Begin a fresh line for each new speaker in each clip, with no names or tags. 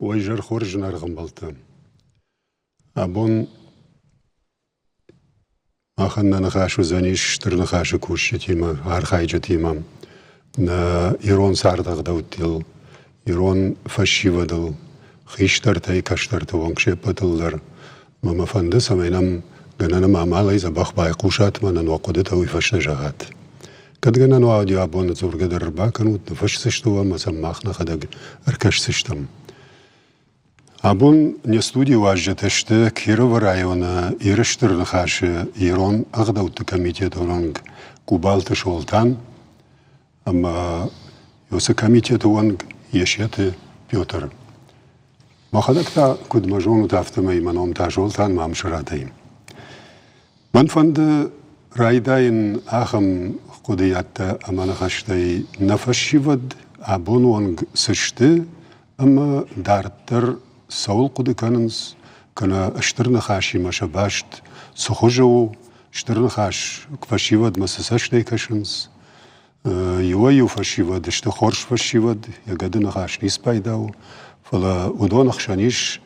ويجر خرج نرغم بلتم أبون أخذنا نخاشو زنيش اشتر نخاشو كوش تيما هار خايجة تيما نا إيرون ساردغ دوتيل إيرون فشي ودل خيشتر تاي كشتر توانكشي بطل ماما فندس همينم گنن معمالی زباخ بايقوشات من وقدت أوي فش نجاهات كد گنن وعدي أبون زورگ در باكنوت نفش سشتوا مسماخ نخدق اركش سشتم أبون نستودي واجتشت كيرو رايونا إيرشتر نخاش إيران أغدوت كميتية ورنج كوبالت شولتان أما يوس كميتية ورنج يشيت بيوتر ما خدكتا كود مجون تافتمي منهم تا شولتان ما مشراتين من فند رايداين آخم قديات أما نخشتي نفشي ود أبون ونج سشت أما دارتر سول قد كاننس كنا اشترنا خاشي ما شباشت سخوجو اشترنا خاش كفشيود مسساش ديكشنس يويو فشيود اشتخورش فشيود يقدنا خاش نيس بايداو فلا ودون خشانيش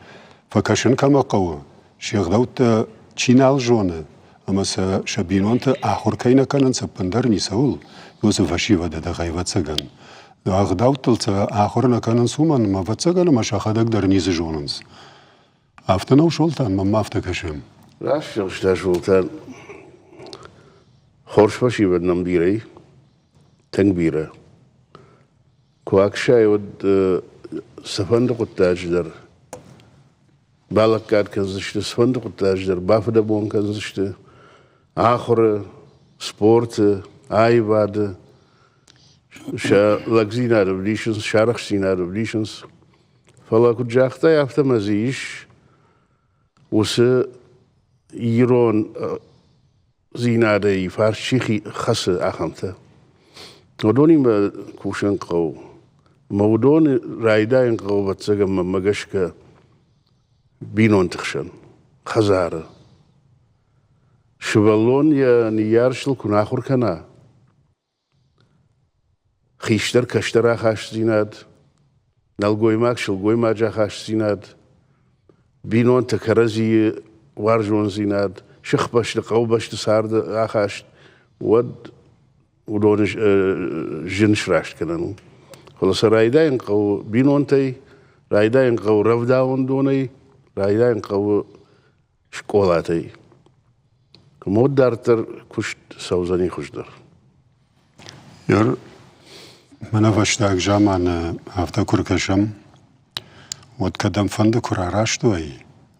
فكشن كما قوة شيخ دوت تشينال جونة اما شبينونت آخر كينا كانن سبندر نيسول يوسف فشيود دا غيبت سجن أغداوت آخرنا كانن سومن ما فتسجن ما شاخدك در نيز جوننس أفتنا وشولتان ما أفتكشم
راش شتا شولتان خورش باشي بدنم بيري تنبيرة كواك شاي ود سفندق التاج در بالك كاد كنزشت سفندق التاج در بافدا بون كنزشت آخر سبورت آي بعد لغزينا ريفوليشنز شارخ سينا ريفوليشنز فلا كنت جاختا يافتا مزيش وس يرون زينا دي فارشيخي خس اخمتا ودوني ما كوشن قو مودون رايداين قو بتسقم مغشكا بينون تخشن خزارة شبالون يا نيارشل كن آخر كنا خيشتر كشتر خاش زيناد نلقوي ماك شلقوي ما جا خاش زيناد بينون تكرزي وارجون زيناد شخ باش لقو باش تسارد آخاش ودون جن شراشت كنانو خلاص رايداين قو بينون تي رايداين قو رفداون دوني رايداين قو شكولاتي كمود دارتر كشت سوزاني خشدر
ير من فشتاك جامان هفته كركشم وتقدم فند كراراشتوي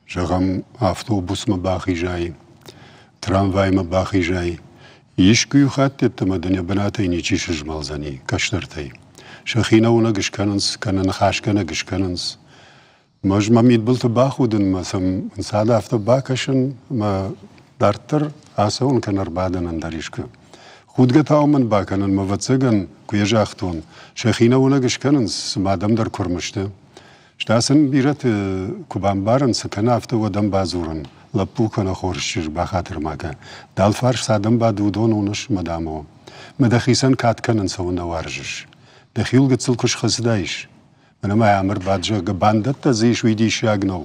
جغم أوتوبوس مباخي جاي ترامواي مباخي جاي يشكو خاتت مدنيا بناتي نيچيش جمال زني كشترتي شخينا ونقش كننس كنن خاش كنقش كننس مج ما ميدبلت باخودن مثلا انساد هفته باكشن ما دارتر آسون كنر بعدن اندريشك خود گتاو من باکنن مفتزگن کجا اختون شخینا ونگش کننس مادام در کرمشته شتاسن بیرت کوبان بارن سکنه افته و دم بازورن لپو کنه خورشیر بخاطر ماکه دال فرش سادم بادودون اونش مدامو مدخیسن کات کنن سوونه وارجش دخیل گتسل کش خسدایش من ما عمر بادجا گباندت تزیش ویدیش یاگنو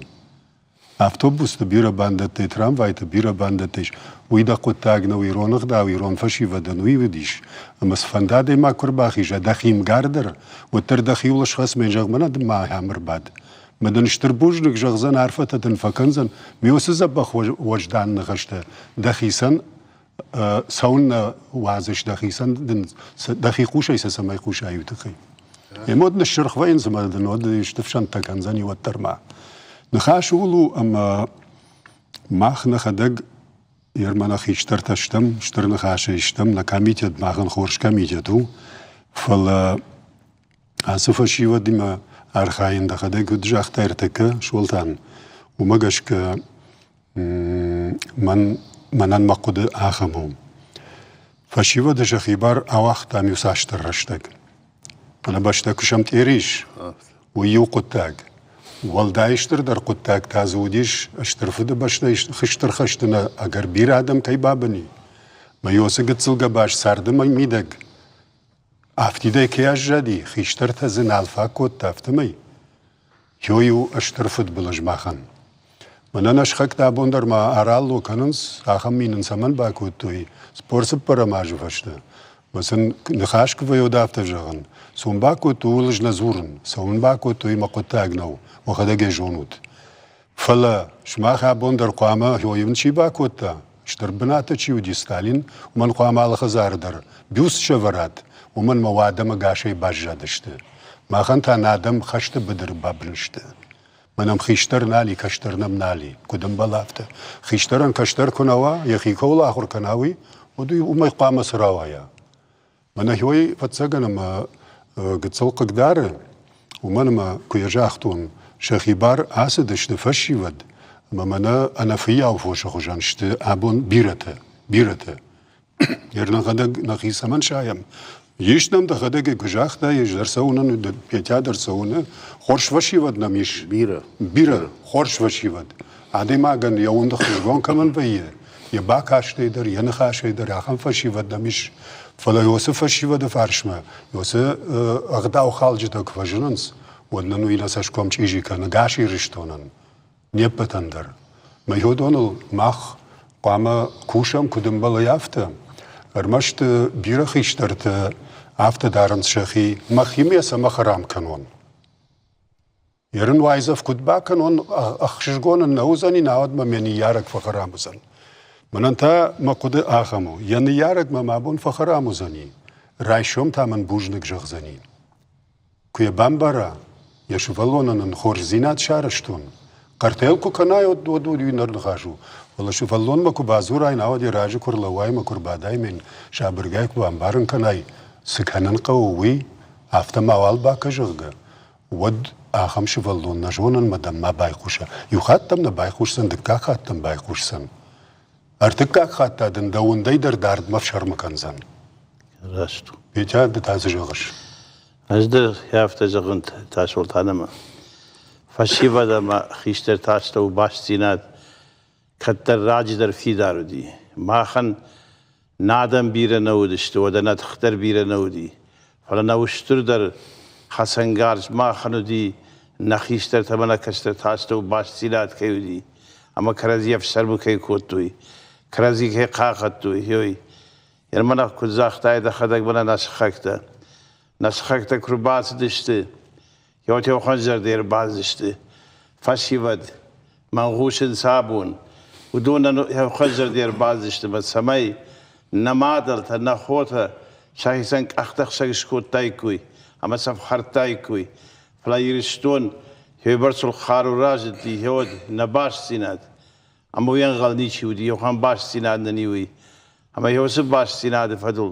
أوتوبوس تبيرا باندت ترامواي تبيرا باندتش ويدا قطاقنا ويرون غدا ويرون فشي ودن ويوديش أما سفنداد ما كرباخيش دخيم قاردر وتر دخيول أشخاص من جغمنا ما عمر بعد مدن اشتربوجنك جغزان عرفة تنفكنزن ميوسز أبخ وجدان نغشته دخيسن سون وازش دخيسن دخي خوش أيسا سماي خوش أيو تخي يمود نشرخ وين زمان دنود يشتفشان تكنزني والترمع نخاش ولو أما ماخ نخدق يرمنا خيشتر تشتم شتر نخاش يشتم نكاميتيد ماخن خورش كاميتيدو فلا أسفا شيوة ديما أرخاين دخدق ودجاخ تيرتك شولتان ومقشك منان مقود آخمو فشيوة دجا خيبار أواخ تاميو ساشتر رشتك أنا باشتك شمت إيريش ويو قطاق والدايشتر در قطاق تازوديش اشترفد باشتايش خشتر خشتنا اگر بير آدم كي بابني ما يوسق تصلق باش ساردم ميدق افتيده كي اجادي خشتر تزن الفا كوت تافتمي Joju ashterfut belajmachen. Mananash khak da bonder ma arallo kanens acham minen saman ba kutui. Sporse paramaj vashte. Masen nkhashk vayo dafta jagan. Somba kutul jnazuren. Somba kutui maqotagno. Wakhadage jonut. Fala shmaha bonder qama joyun chiba kutta. Shterbenata chiudi Stalin. Man qama al khazardar. Bius shavarat. ومن مواد مقاشي باجة دشته ما خنتا نادم خشت بدر بابنشته منم خيشتر نالي كشتر نمنالي كدم بلافته خيشترن كشتر كنوا يخي كولا آخر كناوي ودي وما يقام سراويا من هوي فتسجن ما قد سوق قداره ومن ما كيجاختون شخيبار أسدشت فشي ود ما منا أنا فيا وفوش خجانشت أبون بيرته يرنا غدق نخيس من شايم يشنم ده غدق كجاخته يجدرسونه ده بيتادرسونه خورش وشيود نميش بيرة خورش وشيود عادي ما جن يوم ده خشجون كمان بيه يباك هاشتيدر ينخاشتيدر يخم فشيود نميش فلا يوسف فشيود فارشما يوسف أغدا وخالج ده كفجننس ودنو إلى ساشكم تيجي كان غاشي رشتونن نيبتندر ما يهودون المخ قام كوشم كدم بلا يافته ارمشت بيرة خيشترت عفت دارن شخي مخيمي سمخرام كانون يرن وايزف كتبا كانون اخشجون النوزاني ناود مميني يارك فخرامزن من انتا ما قد آخمو يعني يارك ما مابون فخرامزني رايشوم تا من بوجنك جغزني كوي بامبارا يشوفالون نخور زينات شارشتون قرتيلكو كنايو دودو ينرنخاشو والله شوفالون ما كو بازور اي ناود يراجي كور لواي ما كور باداي من شابرگاي كو بامبارن كناي سكانن قوي عفتا موال باكا جغا ود آخم شوفالون نجونن مدام ما بايخوشا يخاتم نبايخوش سن دكا خاتم بايخوش سن ارتكا خاتا دن دون ديدر دارد مفشر مكان زن
راستو
بيتا دتاز جغش
ازدر يافتا زغنت تاسول تانما فشيفا دما خيشتر تاستو باستينات كتر راج در في دارو دي ما خن نادم بيره نودشت ودنا تختر بيره نودي فلنا وشتر در خسنگارج ما خنو دي نخيشتر تمنا كشتر تاستو باستينات كيو دي اما كرازي افسر مكي كوتوي كرازي كي قاقتوي هوي يرمنا كزاختاي دا خدق بنا نسخكتا كرباس دشت يوتيو خنجر دير باز دشت فشيود منغوش صابون ودون خنجر دير باز دشت بس سماي نمادلت نخوتا شاهي سنك اختخ شكوت تايكوي اما سفخر تايكوي فلا يرشتون هي برسل خارو راجد دي هود نباش سيناد اما ينغل نيشي ودي يوخان باش سيناد ننيوي اما يوسف باش سيناد فدل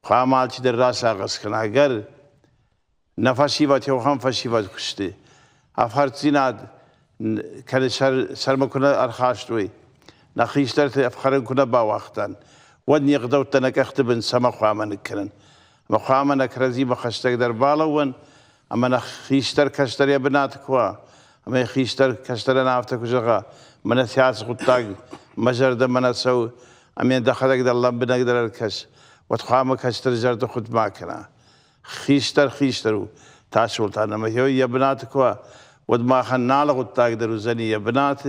قامالتي در راس آغاز کن اگر نفشیوات يوخان فشیوات کشته افهرت سيناد كان سرما كنا أرخاشتوي نخيشترت أفخرن كنا باوقتان ودني يقدوت تنك أختبن سما خامن كرن ما خامن كرزي بخشتك در بالون أما نخيشتر كشتر يا بناتكوا أما يخيشتر كشتر نافتك وجغا من ثياس قطاق مجرد من سو أما دخلك در الله بنقدر الكش وتخام كشتر جرد خد ما كنا خيشتر تاسول تانا ما هو يا بناتكوا ودما خنال قطاق در زني يا بنات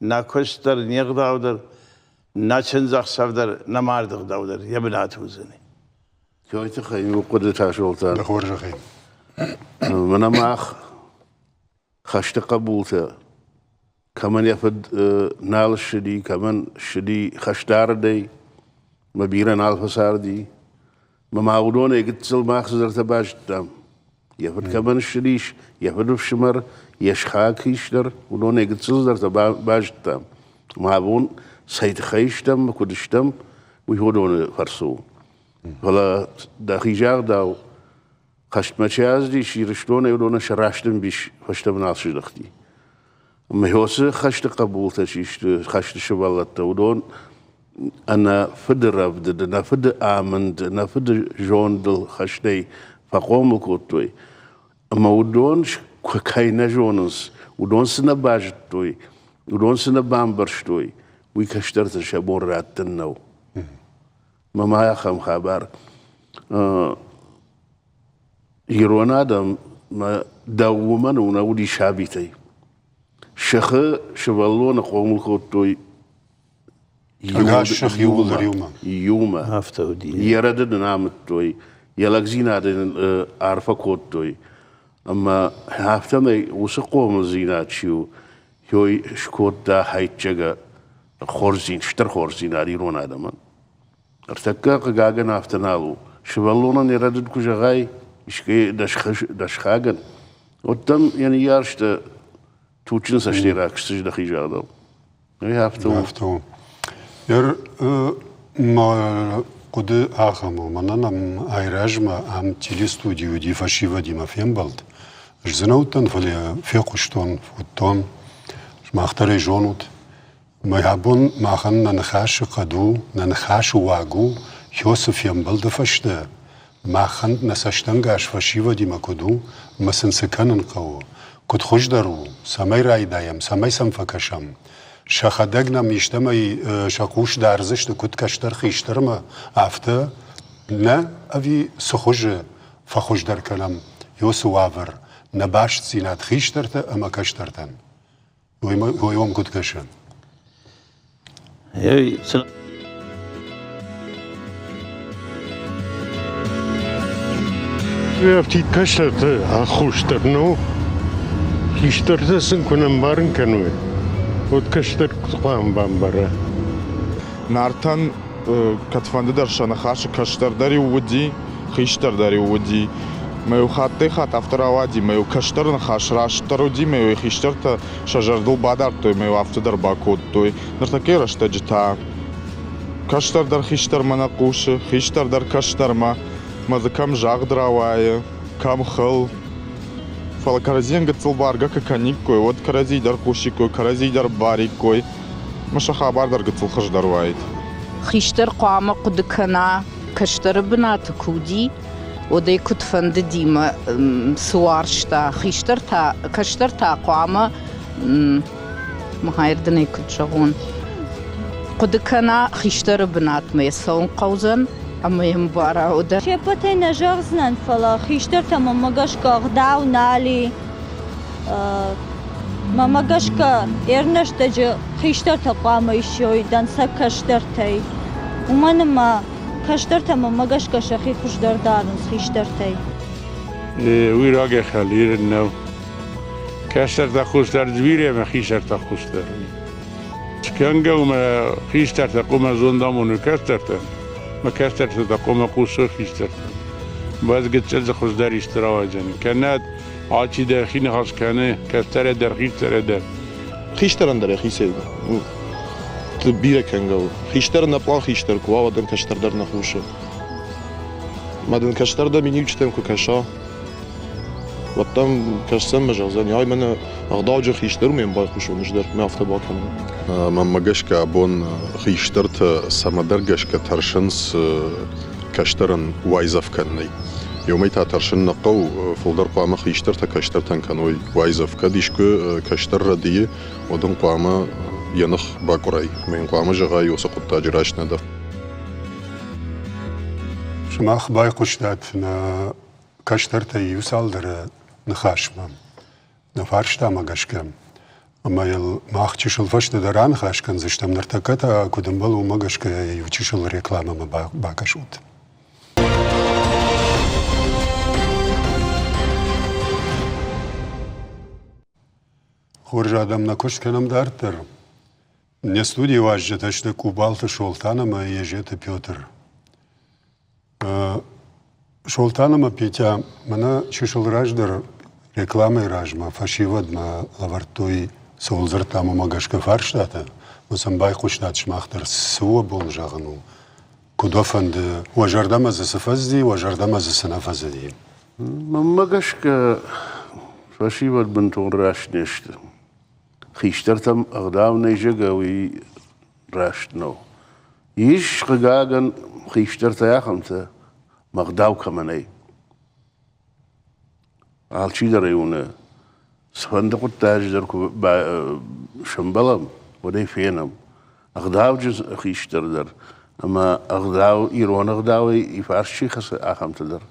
ناكشتر نيغدا ودر ناشنزخ سفدر نماردغ دودر يا بنات وزني
كوي تخيم وقد تاشولتان
دخور جخيم
من ماخ خشت قبولته كمان يفد نال الشدي كمان شدي خشتار دي مبيرا نال فسار دي ما معودون يقتل ماخ زرت باجتام يفد كمان الشديش يفد في شمر يشخاك يشتر ودون يقتل زرت باجتام ما بون سيد خيشتم كدشتم ويهودون فرسو فلا داخي جاغ داو خشت مچاز دي شيرشتون يودون شراشتم بيش خشتم ناس دختي ما هوس خشت قبول تشيشت خشت شبالت ودون انا فد رفد انا فد امند انا فد جون دل خشتي فقوم كوتوي اما ودون كاينا جونس ودون سنا باجتوي ودون سنا بامبرشتوي ويكشترت شابون راتنو ما يخم خبر يرون آدم ما دوما ونودي شابيتي شخ شبلون قوم الخوتوي
الشخ يوما
يوما
هفتودي
يردد نامتوي يلقزينا دين عارفة كوتوي أما هفتمي وسقوم الزينات شو هوي شكوت دا هايت جاga خورزين شتر خورزين عريرون آدمان ارتكا قاقا نافتنالو شبلونا يردد كجغاي إشكي دشخاقن وتم يعني يارشت توچن سشتيراك سجدخي جادو
هفتو ير ما قد آخمو منانم айражма ам телестудию ди фашива дима фембалд жзенаутан фале фекуштон футтон махтаре жонут майхабун махан нанхаш қаду нанхаш вагу Йосиф фембалд фаште махан насаштангаш фашива дима куду масен секанен қау куд хуш дару самай райдаям самай самфакашам شخدگنا میشتمای شکوش درزشت کد کشتر خیشترم افته نه اوی سخوش فخوش در کلم یو سوابر نباشت زینات خیشترته اما کشترتن ویوم کد کشن
افتی کشترته خوشترنو خیشترته سن کنم بارن کنوی وتكشتر قام بامبرا
نارتن كتفند در شنخاش کشتر داری ودی خیشتر داری ودی میو خاطی خاط افتر آوادی میو کشتر نخاش راشتر ودی میو خیشتر تا شجر دل بادر توی میو افتر در باکود توی نرتکی رشته جتا کشتر در خیشتر منقوش خیشتر در کشتر ما کم جاغ دراوایه کم خل فال каразин гацл барга каканик кой вот карази дар куши кой карази дар бари кой маша хабар дар гацл хаш дарвайт
خیشتر قام قد کنا کشتر بنات کودی و دی کد فند دیما سوارشتا خیشتر تا کشتر تا قام مهايردني کد شغون قد کنا خیشتر بنات میسون قوزن اما يمبارا وده
شبتي نجرزنن فلا خيشتر تما مغشكا غداو نالي ما مغشكا ارنشتج خيشتر تقام يشوي دان سكشترتي ومن ما كشتر تما مغشكا شخي خوش دردارن خيشترتي
وی راگه خلیر نو کشتر تا خوشتر جویره ما خیشتر تا خوشتر چکنگه و ما خیشتر تا قوم زندامونو کشتر تا ما کشتر تا قوم قوسو خیشتر باز گت چلز خوشدار اشترا جانی کنات آچی در خی نخواست کنه کشتر در خیشتر در
خیشترن در خیسه تبیره کنگو خیشتر نپلا خیشتر کوا ودن کشتر در نخوشه مادن کشتر در مینیو چتم که کشا وقتام کشتم مجازن یای من اغداج خیشتر میم باید خوشونش در میافته باکم
من مگش که بون خیشتر تا سمدرگش که ترشنس کشترن وایزف کنی یومی تا ترشن نقو فلدر قامه خیشتر تا کشتر تن کنوی وایزف کدیش که کشتر ردیه ودن قامه ینخ باکرای من قامه جغای وسقط تاجراش ندف
شما خبای قشتات نا کشتر تا یوسال در نخاشمم نفرشتا مگشکم اما یل ماخچشل فشت دران خاش کن زشتم نرتکتا کدوم بلو مگشک یوچشل رکلامه ما باکشود خورج آدم نکشت کنم دارتر не студии важно, что кубалта шолтанама ежете Петр. Шолтанама Петя, мана чешел раждар рекламой ражма, фашивадма лавартуй соулзартама магашка фарштата, мусамбай куштат шмахтар суа бон жагану. Кудофанд важардама за сафазди, важардама за санафазди.
магашка фашивад бентон рашнешт. خیشترتم اقدام نیجگوی راشت نو. ایش قاعدن خیشترت یاخمت مقداو کمانی. عالچی دریونه. صندوق التاج در کو شنبلم ودی فینم. اقداو جز خیشتر در. اما اقداو ایران اقداوی ایفارشی خس آخمت در.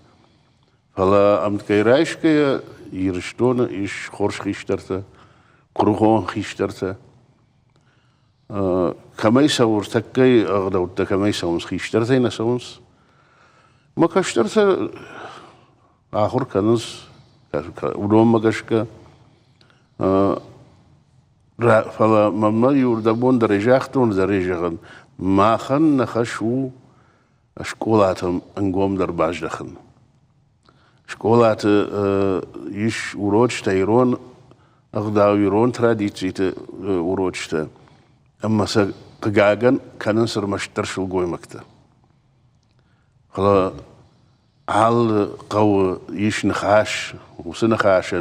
فلا امت کی رایش که يرشتون إيش خورش خيشترته كروهون خيشترته كما يسور تكي أغدو كما يسونس خيشترته نسونس ما كشترته آخر كنس ودوم ما كشكا فلا مما يوردبون درجاختون درجاغن ما خن نخشو شكولاتهم انقوم در باش دخن شكولات يش وروج تيرون اغداو يرون تراديتي وروجته اما سقاقن كان نصر مشترش القوي مكته خلا عال قو يش نخاش وسنخاش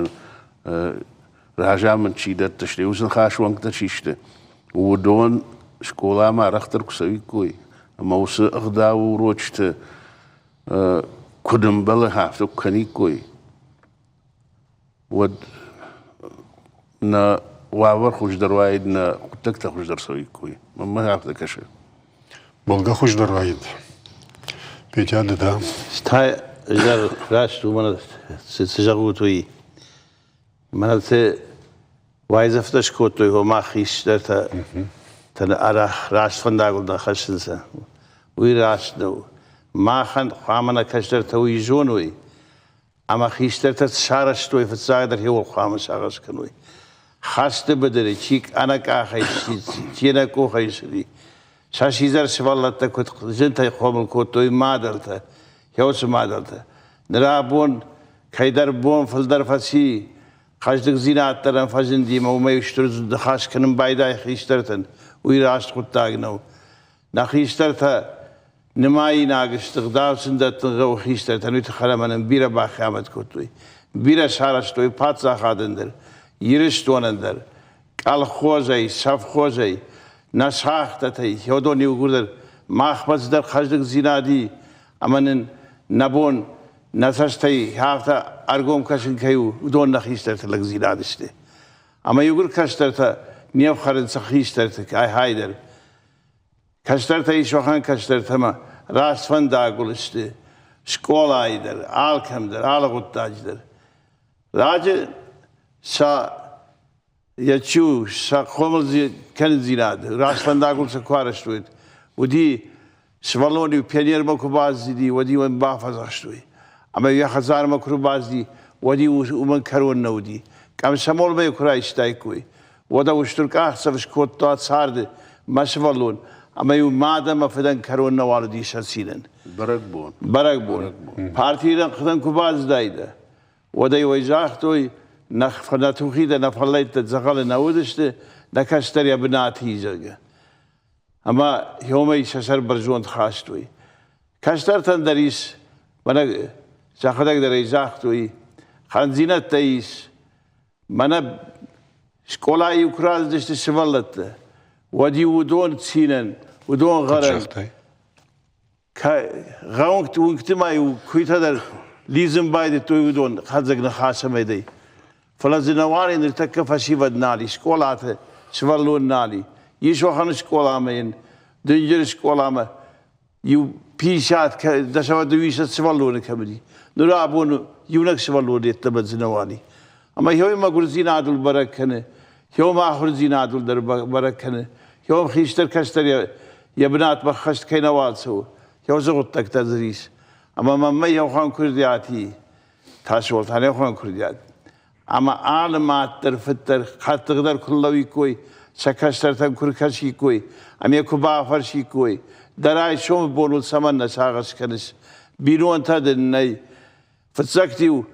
راجع من شيدات تشري وسنخاش وانك تشيشته ودون شكولا ما رختر كسوي كوي اما وس اغداو وروجته كدم بلا هافتو كني كوي ود نا واور خوش در وايد نا تكتا خوش در سوي كوي ما هافتا كشه
بلغا خوش در وايد بيجاد دا
ستاي جار راش تو من سجاغو توي من ته وايز افتش كو توي هو ما خيش در تن ارا راش فنداغل دا خشنسا وي راش دو ما خن خامنا كشتر توي جونوي اما خيشتر تشارش توي فتساغدر هو خام شاغش كنوي خاست بدري چيك انا كا خيش چينا كو خيشري شاشيزر سوالت كنت جنت قوم كوتوي ما درته يوس ما درته نرابون كيدر بون فلدر فسي خاجدك زينات ترن فجن دي ما يشترز دخاش كنم بايدا خيشترتن وي راش قطاغنو نخيشترته نماي ناقش تقدار سندت غو خيشترتن وتخلمن بيرا باخامت كوتوي بيرا شارشتوي باتزا خادندر يرشتونندر قال خوزي صف خوزي نشاختتي يودوني وغردر ماخبز در خجدك زينادي امن نبون نسشتي هافتا ارغوم كشن كيو ودون نخيشترت لك زينادشتي اما يقول كشترت نيو خرن سخيشترت اي هايدر كشترت اي شوخان كشترت ما راس فندا قولشتي شكولا ايدر آلكم در آلغوتاج در راج سا يچو سا قومل كان زيناد راس فندا قول سكوارشتويد ودي سوالوني بيانير مكو باز دي ودي وين بافزاشتوي اما يا خزار مكرو باز دي ودي ومن كرون نودي كم سمول ما يكرا يشتايكوي ودا وشترك احسفش كوتات سارد ما سوالون اما يو مادام فدان كرون نواردي شسينن برقبون بارتيرن خدن كو باز دايده ودا يويزاختوي نخفناتو خيده نفليت زغل نودشته نكشتر يا بناتي زغه اما يومي سسر برزون خاستوي كشتر تندريس منا زاخدك دري زاختوي خنزينه تيس منا شكولا يوكراز دشت سوالت ودي ودون تسينن ودون غرن غاونك وقتما كويت هذا لازم بايد توي ودون خزقنا خاصه دي فلازنواري نرتكب فشي ودنالي شكولات سوالون نالي يشو خان شكولا مين دنجر شكولا ما يو بيشات دشوا دويش سوالون كمدي نرابون يونك سوالون يتبد زنواني اما يوم ما غرزين عدل بركنه يوم اخر زين عدل در بركنه يوم خيشتر كشتر يا بنات بخشت كينوال سو يوم زغطك تدريس اما ما يو خان كردياتي تاسول ثاني خان كرديات اما عالمات ترفتر خط تقدر كلوي كوي سكشتر تم كركشي كوي ام يكو بافرشي كوي دراي شوم بولول سمن نساغس كنس بيرون تدني فتسكتيو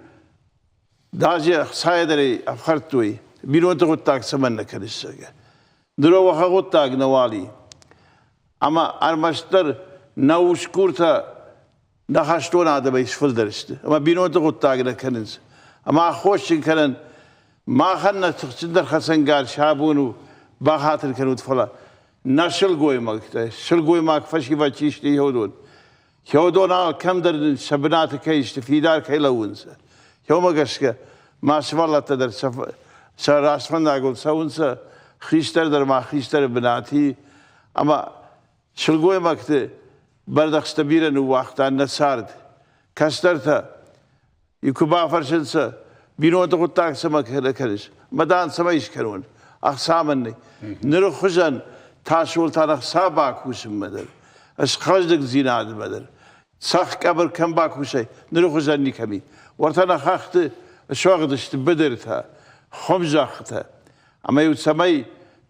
داجي سايدري افخرتوي بيرون تغطاك سمن كنس درو وخغطاك نوالي اما ارمشتر نوش كورتا نخشتون آدم يشفل درشت اما بيرون تغطاك نكنس اما خوش كنن ما خلنا تخصدر خسنگار شابونو با خاطر كنود فلا نشل قوي ماك شل قوي ماك فشي فاتشيش دي يهودون على كم در سبنات كيش في دار كيلونس يوم قشك ما شفالله تدر راس فندا قول سونس خيشتر در ما خيشتر بناتي اما شل قوي ماك بردخ ستبيرن وقتا نسارد كسترتا يكو بافرشنس بینۆ دەقوتاک سەمەکەرش مەدان سەمەیش کەرون ئەخسامنی نرو خوژن تاشولتان ئەخسا باکوشم مەدەر ئەش خەشدک زیناد مەدەر سەخ کەبر کەم باکوشەی نرو خوژەنی کەمی وەرتەنە خەختە شۆغ دشت بدرتە خۆم ژەختە ئەمە و سەمەی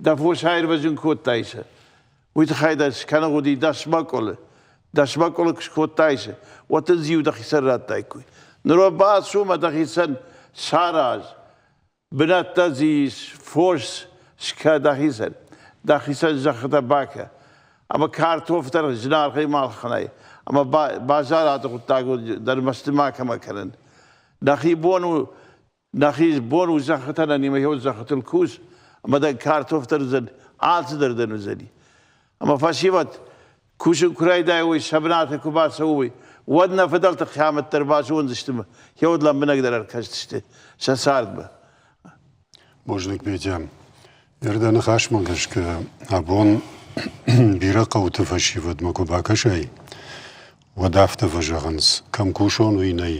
دەفۆ شایر بەجن کۆت تایشە وی تخایدە شکەنە غودی دەشمەکۆڵە کش کۆت تایشە وەتە زی و دەخیسەر رات تایکوی نرۆ باز شومە دەخیسەن شاراژ بنەتە زیش فۆش شکە دەخیسەن ژەختە باکە ئەمە کارتۆفتەر ژنارخەی ماڵخەنەی ئەمە باژار هاتە قوتاک و دەرمەستماکەمەکەرن نەخی بۆن و ژەختەنە نیمە هێو ژەختل کوش ئەمە دە کارتۆفتەر زن ئاچ دەردەن و زەنی ئەمە فەشیوەت کوشن کوڕای دایەوەی شەبناتێک و باسەوەی وەد نەفەدەڵتە قیامەت دەرباش وەنزشتمە هێوت لە منەک دەرەر کەشتشتێ شە سارد بە
بۆژنێک بێجام ئێردا نەخاشمە گەشکە ئابۆن بیرە قەوتە فەشیوەت مەکۆ باکەشایی وەدافتە فەژەغنس کەم کوشۆن وینەی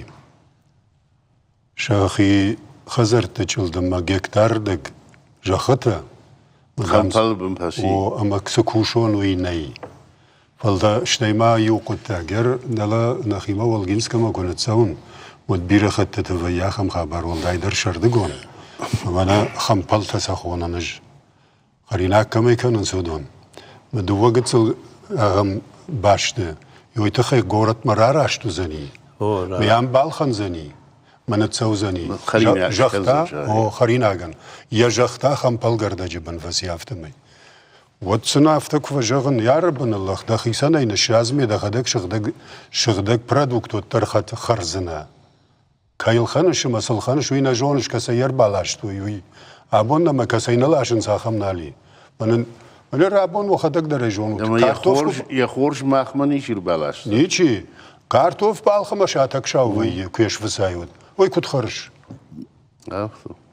شاخی خەزەر تەچڵدەمە گێکتار دەک ژەخەتە ئەمە کسە کوشۆن وینەی فەڵدا شتەیما یو قوتاگەر دەڵە نەخیمە وەڵگینسکەمە گۆنە چەون وەت بیرە خەتەتەڤە یا خەم خابار وەڵدای دەر شەردەگۆن ئەمانە خەمپەڵ تەسەخۆنەنەژ خەریناک کەمەی کەنن سۆدۆن مە دووە گچڵ ئەغەم باشتە یۆیتە خەی گۆرەت مەراراشت و زەنی میان باڵخەن زەنی منە چەو زەنی ژەختا خەریناگەن یە ژەختا خەمپەڵ گەردەجە بن ڤەسیافتەمەی وەت سنافتە کوڤەژەغن یارە بنەڵەخ دەخیسەنەی نەشازمێ دەخەدەک شغدەک پرەدوکتۆ تەرخەت خەرزنە کەیڵخەنشە مەسڵخەنش وی نەژۆنش کەسە یەر باڵاشتوی وی ئابۆن نەمە کەسەی نەلاشن ساخەم نالی منە رابۆن وەخەدەک دەرەژۆن
یەخۆرش ماخمەنیشی بالاش
نیچی کارتۆف باڵخەمە شاتەک شاوەیە کوێش فسایوت وەی کوت خەرش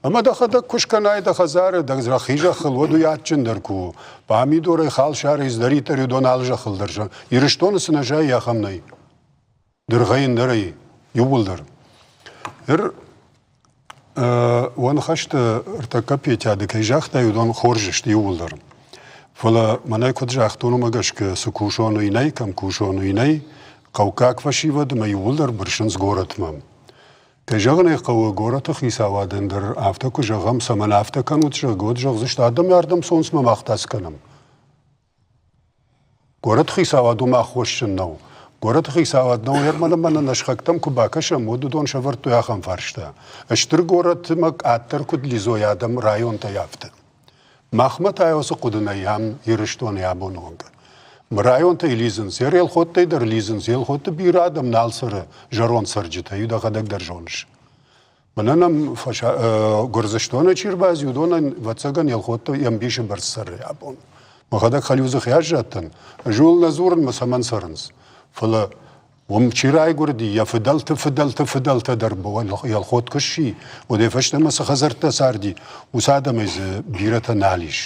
ئەمە دەخەدەک کوشکە نای دەخەزارە دەگزرا خیژە خڵوە و یادچن دەرکو پامی دۆڕی خاڵ شارەی زدەری تەری دۆناڵژە خڵ دەرژە یرشتۆنە سنەژای یاخەم نەی درغەین دەرەی یوبڵدەر وەن خەشتە ارتەکە پێچا دەکەی ژاختای و دۆن خۆرژشتی یوبڵدەر فڵە منای کوت ژاختۆنمە گەشکە سکوشۆنوینەی کەم کوشۆنوینەی قەوکاک فەشیوە دمە یوبڵدەر برشنس گۆرەتمەم کەژەغنێ قەوە گۆرەتە خیساوادن دەر ئافتە کو ژەغەم سەمەن ئافتەکەن و چە گۆت ژەغ زشت ئادەم یاردەم سۆنسمە ماختاسکەنم گۆرەت خیساواد و ماخۆشنەوە گۆرەت خیساوادنەوە یەرمەنە منە نەشخەکتەم کو باکەشەم و دۆن شەڤەر تو یاخەم فارشتە ئەشتر گۆرەتمەک ئاتەر کوت لیزۆ یادەم رایۆنتە یافتە ماخمە تایۆسە قودنە یام یرشتۆن یابۆنەوەگە مرایۆنتە لیزنس یێڕێڵ خۆتەی دەر لیزنس یێڵ خۆتە بیرادەم ناڵسەرە ژەڕۆن سەرجتەی و دەخەدەک دەرژۆنش منەنەم گورزشتۆنە چیربازی و دۆنە vەچەگەن یێڵ خۆتە ئەم بیشە بەرسەر یابۆن مەخەدەک خەلیوزە خیاژەتن ژوڵ نەزورن مەسەمەن سەرنس فڵە وم چیرای گوردی یە فدەلتە دەربەوە یەڵ خۆت کشی و دێفەشتە مەسە خەزەرتە ساردی و سادەمەیز بیرەتە نالیش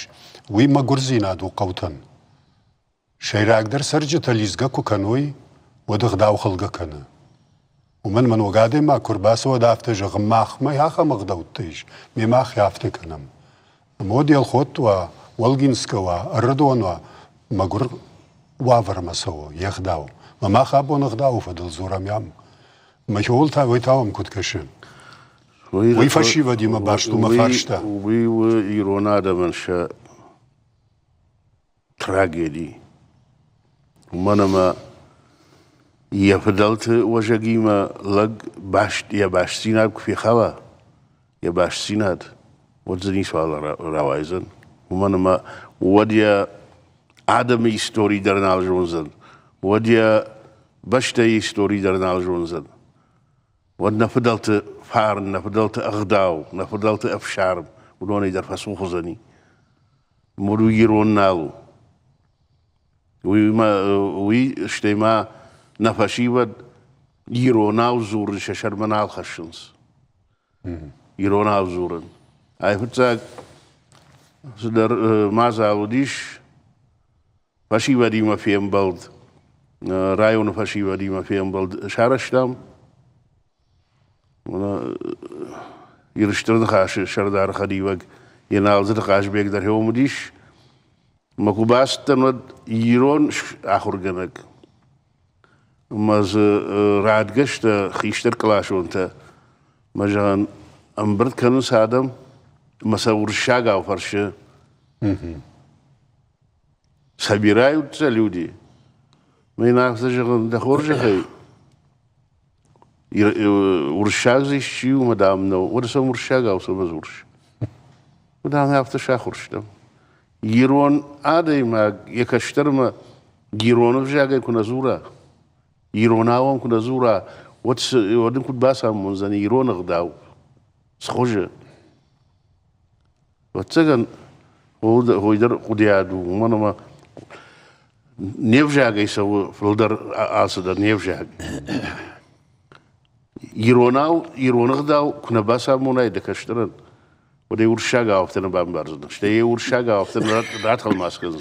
وی مە گورزی ناد و قەوتن شەیراک دەر سەرجتە لیزگەک و کەنۆی وە دەغدا و خەڵگەکەنە و من وەگادێ ما کورباسەوە دافتە ژەغم ماخمە یاخە مەغدەوتەیش مێماخ یافتەکەنم ئەمۆ دێڵ خۆتوە وەڵگینسکەوە ئەڕدۆنوە مەگوڕ واڤەرمەسەوە یەخداو مەماخا بۆ نەغداو فەدڵ زۆرەمیام مەکەوڵ تاوەی تاوەم کوتکەشن وی فەشیوە دیمە باشتومە فارشتە
وی ئیرۆنادە منشە تراگێدی منەمە یەفدەڵت وەژەگیمە لەگ یە باشسیناد کوفێخەوە یە باشسیناد وەزنی سوال ڕاوایزن منەمە وەدیە ئادەمی ئیستۆری دەرناڵژۆنزن وەدیە بەشتەی ئیستۆری دەرناڵژۆنزن وە نەفدەڵتە فارن نەفدەڵتە ئەغداو نەفدەڵتە ئەفشارم ودۆنەی دەرفەسوو خزەنی مروو ییرۆن ناڵوو وی شتەیما نەفەشیوە ییرۆنا و زوورن شەشەرمە ناڵ خەشنس ییرۆنا و زوورن ئایفتچاک دەر مازاودیش فەشیوە دیمە فێم بەڵد رایۆنە فەشیوە دیمە فێم بەڵد شارەشتام يرشتر دخاش شردار خديوك ينال دخاش بيك در هو مديش مكوباس تنود يرون آخر جنك ماز راد قشت خيشتر كلاشون تا مجان أمبرد كانوا سادم مساور الشاقة وفرشة سبيراي وتساليودي ما ينعرف تجغن دخور جخي ورشاق زي الشيو مدام نو ورسا ورشاقة وسا مزورش مدام يعرف تشاخرش دم يرون آدي ما يكشتر ما يرون فجاقة يكون زورا يرون آوام كنا زورا ودن كنت باسا منزاني يرون غداو سخوجة وتسجن هو يدر قديادو ما نيفجاق يسوي فلدر آسدر نيفجاق يرون غداو كنا باسا مناي دكشترن ودي ورشاقا وفتنا بام بارزنا شتي ورشاقا وفتنا راتخل ماسكز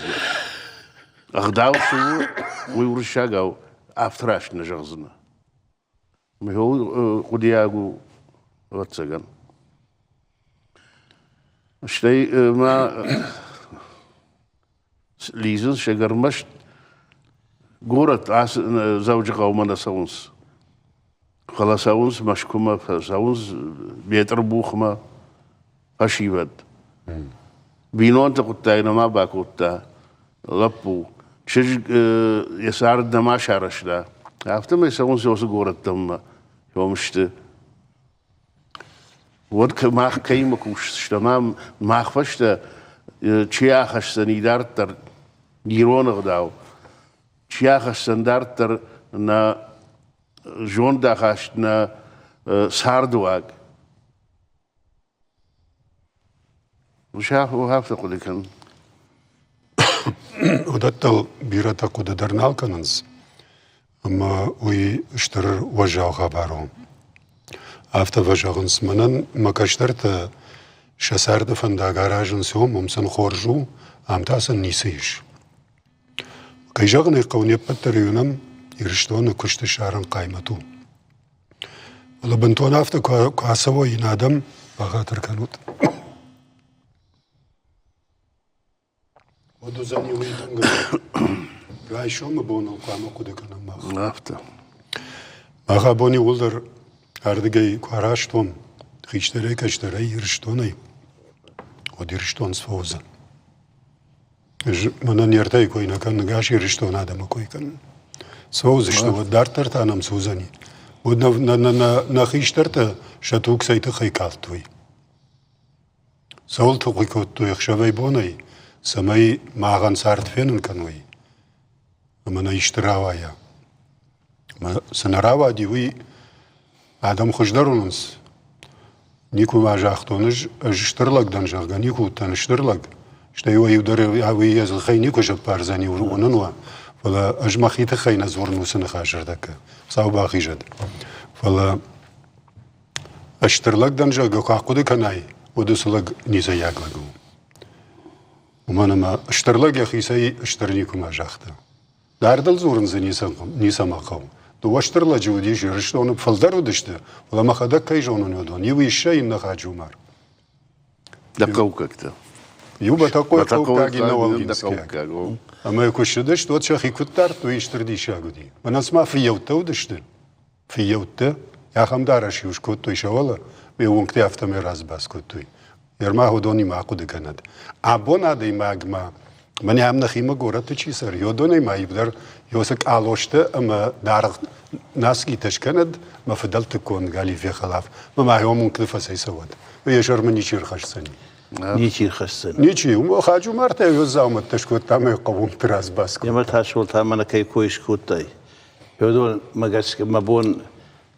غداو سو ويورشاقا افتراش نجغزنا ما هو قدياغو واتسجن شتي ما ليزن شجر مشت قورت زوج قومنا سونس خلاص سونس مشكومة سونس بيتربو خما فشيبد بينون تقطعنا ما باكوتا لبو شج يسار الدما شارش لا عرفت ما يسونس يوس قورت تم يومشت ود ما كيمك وش تمام ما خفشت چیا خشتنی دارتر گیرون غداو چیا خشتندارتر نا جون دا خشت نا ساردواق وشاف وهاف تقول كان
ودتل بيرتا قد درنال كننز اما وي اشتر وجاو خبارو افتا وجاغنس منن مكشترت شسر د فنداګاراژن سو ممسن خورجو امتاسن نیسیش کایجاغن قونی پتریونم یرشتون کشت شارن قایمتو ولا بنتون افت کاسو ینادم بغاتر کنوت ودو زنی ویتنگ رایشو مبونو قامو کود کنم ما
افت
ما خابونی ولدر اردگی کاراشتون خیشتره کشتره یرشتونی وديرشتون سفوزن من نيرتاي كوينا كان نقاش يرشتون هذا ما كوي كان سفوز اشتو دارتر تانم سوزني نخيشترت شتوك سيت خيكالتوي سولت خيكوتو يخشوي بوني سماي ماغان سارت فينن كانوي من يشتراوايا ما سنراوا ديوي آدم خوشدارونس نيكو ما جاختونج اشترلك دنجاغ نيكو تنشترلك شتايو يودر ياوي يزل خي نيكو جب بارزاني وننوا فلا اجما خيت خي نزور نوسن خاجر دك صاو باخي جد فلا اشترلك دنجاغ قاقود كناي ودسلك نيزا ياغلغو ومانا ما اشترلك يا خيسي اشترنيكو ما جاخته داردل زورن زني نيسا ما قو دوشترلا جودي جرشتون بفلدرو دشته ولا ما خدك كي جونون يودون يوي الشيء نخاجو مار
دقوكك تا
يوبا تقوي كوكاغي نوالجينسكي اما يكوش دشت وات شاخي كتار تو يشتردي شاغودي وانا اسمع في يوتا دشته في يوتا يا خمدارش يوش كوتو يشاولا بيونكتي افتمي راز باس كوتوي يرما هودوني ما قد كند ابونا دي ماغما من هم نخيمه قرأت چی سر یادونه ما يبدر يوسك علوشته اما دار ناس کی تشکند ما فضلت کن قالي في خلاف ما هو ممكن فسي سواد ويشر من يشير خشسني
نيشير خشسني
نيشي وخاجو مرته يوزام تشكوت تام يقوم تراس باسك
يا مرتا شول تام انا كي كويش كوتاي يودون ما قاش ما بون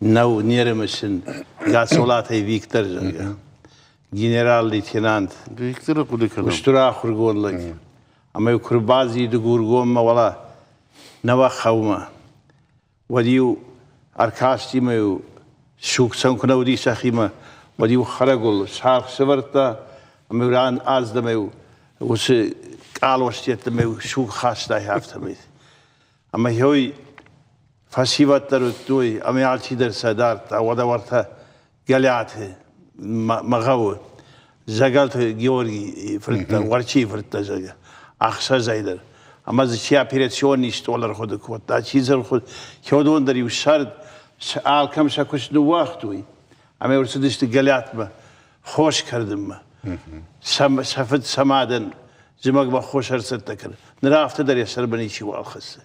نو نيرمشن قاسولات هي فيكتور جنرال ليتنانت
فيكتور قد كلام
وشترا خرجون لك اما يكر بازي دغور قوم ولا نوا خوما وديو اركاستي ما شوك سنكنا ودي سخيمه وديو خرجول شاخ سورتا امران از دمو وس قال وشتيت دمو شوك خاصتا هافتمي اما هوي فاسيوات توي اما يالتي در سدارت ودا ورتا قلعته مغاو زغالت Георгий فرتا ورچی فرتا زغا اخسا زایدر اما چی اپریشن نیست ولر خود کو تا چیزر خود خودون در یو شرط آل کم شکوش نو وقتوی اما ورسدشت گلیات ما خوش کردم ما شفت سمادن زماغ با خوش هرست تکر نرافت در یسر بنی چی وال خسته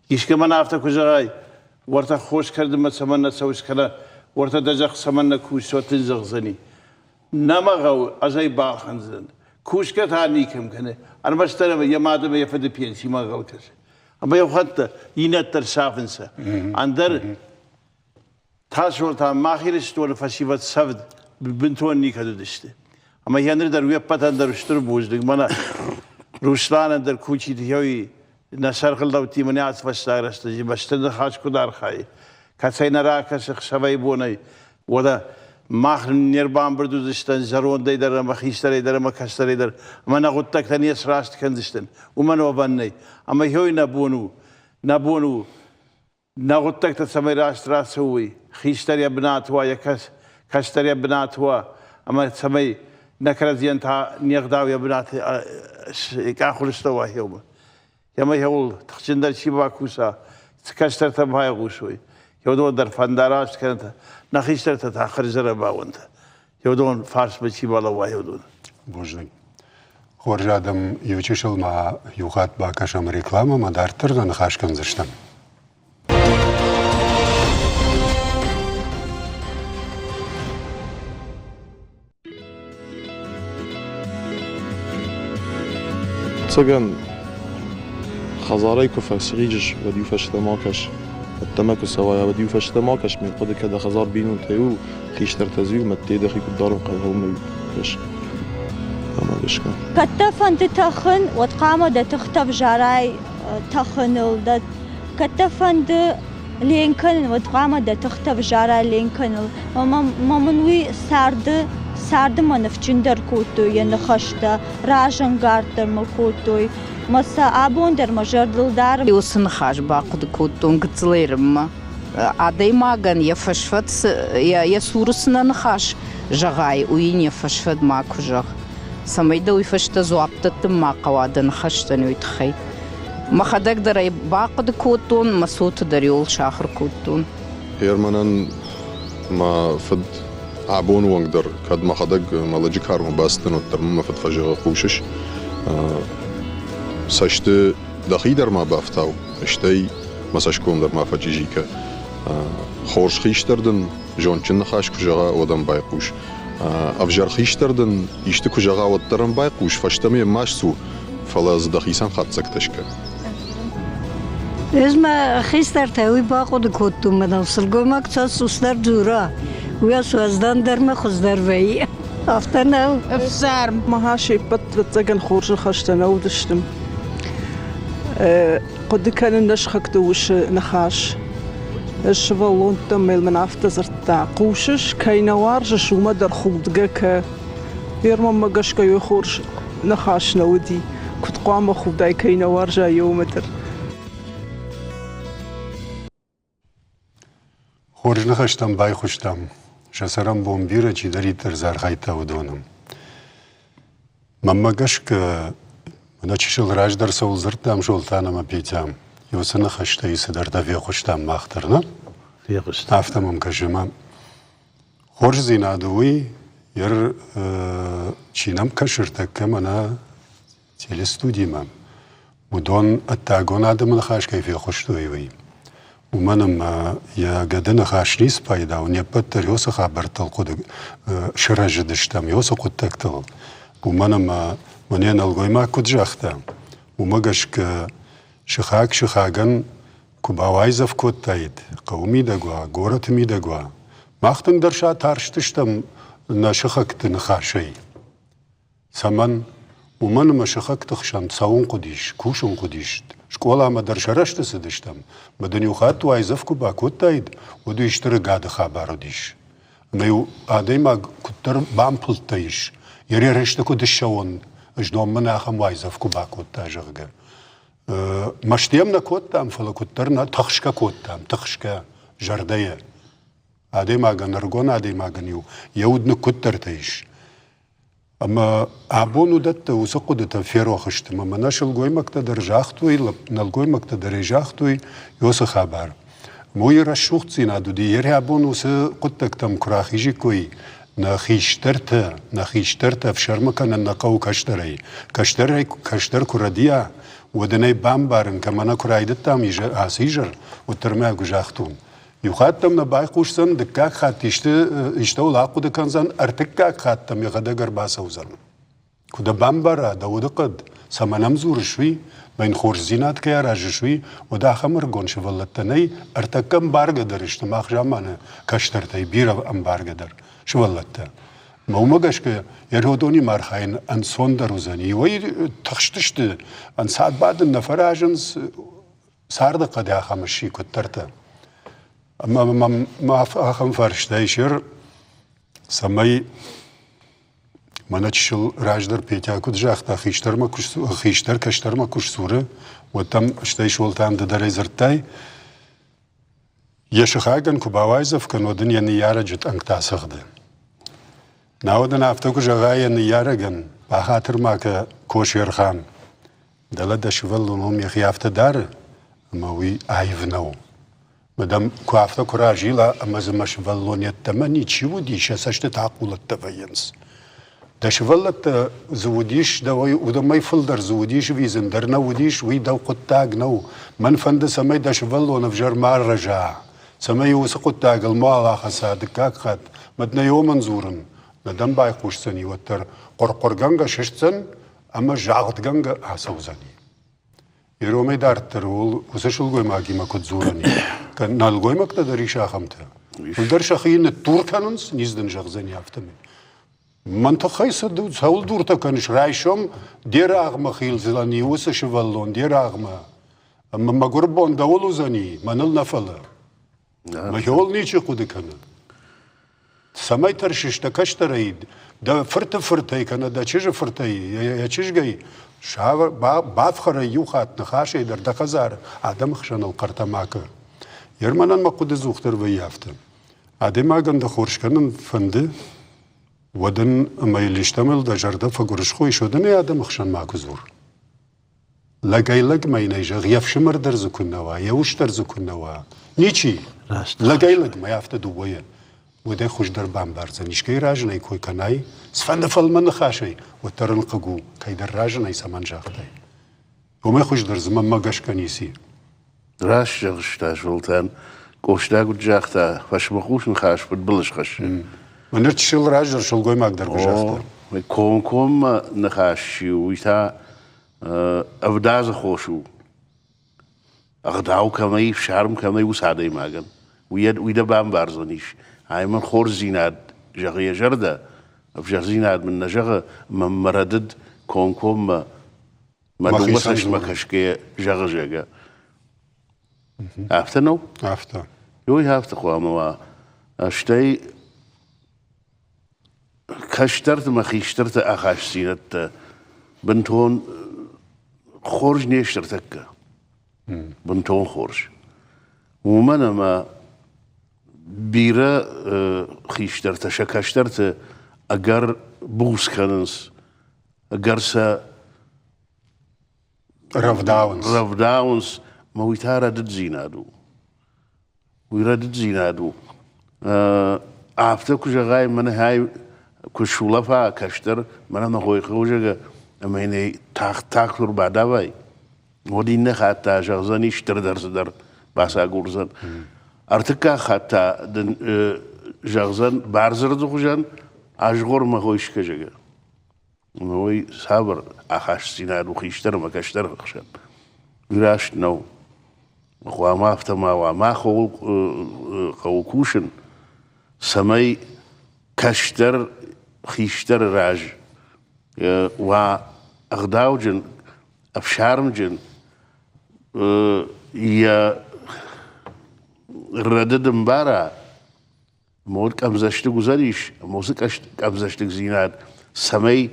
ایش که من افت کجای ورتا خوش کردم ما سمن نسوش کلا ورتا دجاق سمن نکوش و تنزغ زنی نماغو ازای بال خنزن کوش که تا نیکم کنه انا بشترم یا مادم یا فد پیانسی ما غل کشه اما یو خطه اینه تر شافنسه اندر تاسول تا ماخیرش تو فشیوت سفد بنتون نیکه داشته اما یعنی در وی پتن درشتر بوجدیم منا روسلان در کوچی دیوی نسرقل دوتی منیات فشتارست جی بشتن خاش کدار خای کسی نراکش شوی بونی ودا ماخر نيربان بردو دشتن زرون دي در ما خيشتري در ما كشتري در ما نقول تك تاني سراست كندشتن وما نوبني اما هوي نبونو نقول تك تسمي راست راس هوي خيشتري بنات وا يا كشتري بنات وا اما تسمي نكرزين تا نيغداو يا بنات كاخر استوا يوم يا ما يقول تخشندر شي باكوسا كشتر تبهاي غوشوي يودون در فنداراش كانت نخيشتر تتأخر زر باونت يودون فارس بشي بالا ويودون
بوجدي خورج آدم يوچشل ما يوخات باكشم ريكلاما ما دارتر نخاش كنزشتم
تسجن خزاري كفاس ريجش وديو فشت ماكش التماكو سوايا وديو فشت ماكش من قد كذا خزار بينو تيو خيشتر تزيو متى دخي كدارم قلهم فش أما بشكا
كتفن تتخن وتقامو دا تختف جاراي تخنل دا كتفن دا لينكن وتقامو دا تختف جاراي لينكنل وما منوي سارد منفچندر كوتو ينخشتا راجن غارتر مكوتو مسا ابون در مجردل دار
يوسن خاش باقد كوتون قتليرم عدي ماغن يفشفت يا سورسنا نخاش جغاي وين يفشفت ماكو جغ سميدا ويفشت زوابتت ما قوادن خشتن ويتخي ما خدك دري باقد كوتون مسوت دريول شاخر كوتون
هيرمانن ما فد عبون وانقدر كاد ما خدق مالجي كارما باستن وترمم ما فد فجأة خوشش ساشت دخي در ما بافتاو اشتي مساشكوم در ما فجيجيكا خورش خيشتردن جونچن نخاش كجغا ودم بايقوش افجار خيشتردن يشت كجغا ودرم بايقوش فاشتمي ماشسو فلاز دخيسان خاتسك تشكا
اسم خيستر تاوي باقود كوتو مدام سلگومك تسوستر جورا ويا سوزدان در ما خزدر وي افتناو
افزار ما هاشي بتزقن خورج خشتنا ودشتم قد كان نشخك دوش نخاش الشفالون تميل من عفتزر تاع قوشش كاينه وارج شو مدر خودقك يرمم ما قشك يخورج نخاش نودي كنت قام خوداي كاينه وارجا يومتر
خورج نخشتم باي خوشتم شسرم بومبيره چي دري تر زرخايتا ودونم مما قشك من چشل راج در سول زرتم شولتانا ما بيتام يوسنا خشتا يسدر دفي خوشتم ماخترنا افتم مكشمام خورج زينادوي ير چينم كشرتك كمانا تيلستودي مام ودون التاغون آدم خاش كيفي خوشتوي وي ومنم يا قدنا خاش نيس بايدا ونيبتر يوسا خابرتل قد شرج دشتم يوسا قد تكتل ومنم منين الغويما كد جاختا ومقشك شخاقن كوباوايزف كود تايد قومي دقوا غورت مي دقوا ماختن درشا تارشتشتم ناشخك تنخاشي سمن ومن ما شخك تخشن صاون قديش كوشن قديش شكولا ما درشرشت سدشتم بدن يخات وايزف كوبا كود تايد ودو يشتر قاد خبارو ديش ميو آدي ما كتر بامبل تايش يري رشت كودش شون اجدوم من اخم وايزف كوبا كود تاجغ مشتيم نكوتام فلا كترنا تخشكا كوتام تخشكا جردية عادي ماغن ارغون عادي ماغن يود نكتر تيش اما ابونو دت وسقود تفيرو خشت ما مناشل گوي مقتدر جاختوي نلگوي مقتدر جاختوي يوس خبر موي رشوخت سينادو دي ير ابونو س قدك تم كراخيجي كوي نخيشترت في شرمكن نقو كشتر كرديا ودني بامبارن كمان كرايدتام يجا اسيجر وترمى جاختون يخاتم نباي قوشسن دكاك خاتيشت اشتو لاقو دكانزن ارتكاك خاتم يغدا غرباسوزن كودا بامبارا داود قد سمنم زور شوي بين خورج زينات كيا راج شوي ودا خمر گون شولتني ارتكم بارغدر اجتماع جامانه كشترتي بير ام بارغدر شولتا ما هو مجاشك يرودوني مرخين ان صندر وزني وي تخشتشت ان ساعات بعد النفراجنس سارد قد يا خمشي كترتا ما اخم فرشتايشر سمي مناتشل راجدر بيتيا كود جاختا خيشتر كشتر ما كش سوره وتم اشتايش ولتان ددري زرتاي يشخاغن كوباوايزف كانوا دنيا نيارة جت انكتا سخده ناودن افتوكو جغايا نيارغن بخاطر ماك كوشير خان دلا دشولو نوم يخيافت دار موي ايفنو مدام كوافتا كراجيلا اما زمش فالون يتمني تشودي شسشت تعقول التفينس دشولت زوديش دوي ودما يفلدر زوديش فيزن درنا وديش وي دو قطاق نو من فند سمي دشولو نفجر مار رجع سمي وسقطاق المالا خسا دكاك خد مدنا يوم نزورن ندم باي قوشسني وتر قرقرغنغا ششتسن اما جاغتغنغا اسوزني يرومي دارتر وسشل گوي ماگي ما كنت زورني كان نالگوي مقتدري شاخمته ولدر شخين التوركاننس نيزدن جغزني افتمي منطقه سد سول دورتا كانش رايشم دير اغما خيل زلاني وسشولون دير اغما اما ما قربون دولو زني منل نفلا ما يول نيچه قد كان سماي ترششتا كشتريد دا فرتي كان دا چيج فرتي يا چيج گي شاور بافخر يوخات نخاشه در دقزار ادم خشن القرتماك يرمنن ما قد زوختر ويافتم ادم اگن د خورشکنن فند ودن ما يلشتمل دا جرده فگرش خوي شدن ادم خشن ماكزور لگايلگ ما ينيج غيف شمر درز كنوا يوش درز كنوا نيچي لگايلگ ما يافت دويه وده خوش در بامبارزه نشكي راجناي كوي كناي سفند فلمن خاشي وترن قگو كي در راجناي سمن جاختاي وما خوش در زمان ما گش كنيسي
راش جغشتا شولتان قوشتا قد جاختا فاش مخوش نخاش بلش خش
منرت شل راجر شل گوي ماك در گجاختا
كوم نخاشي ويتا افداز خوشو اغداو كمي في شارم كمي وسادي ماغن ويدا بامبارزه نيش هاي من خور زيناد جغية جردة في زيناد من نجغة من مردد كوم ما دوسش ما كشكي جغة جغة عفتنو؟
عفتا
يوي عفتا خواه اشتاي كشترت ما خيشترت اخاش سينت بنتون خورج نيشترتك بنتون خورج ومنا ما بيرا خيشترت شكشترت اگر بوس كاننس اگر سا رفداونس ما ويتارا دد زينادو ويردد زينادو عفتك جغاي من هاي كشولفا كشتر من انا خوي خوجا اميني تاخر بعدا باي ودي نخاتا جغزاني شتر درس در باسا غورزن ارتكا خاتا دن جغزان بارزر دوجان اشغور ما خويش كجا نوي صابر اخاش سيناد وخيشتر ما كشتر خشن وراش نو خو ما افتما وما خو كوشن سمي كشتر خيشتر راج و اغداوجن افشارمجن يا ردد مبارا مود كمزشت گزاريش موسيقى كمزشت زيناد سمي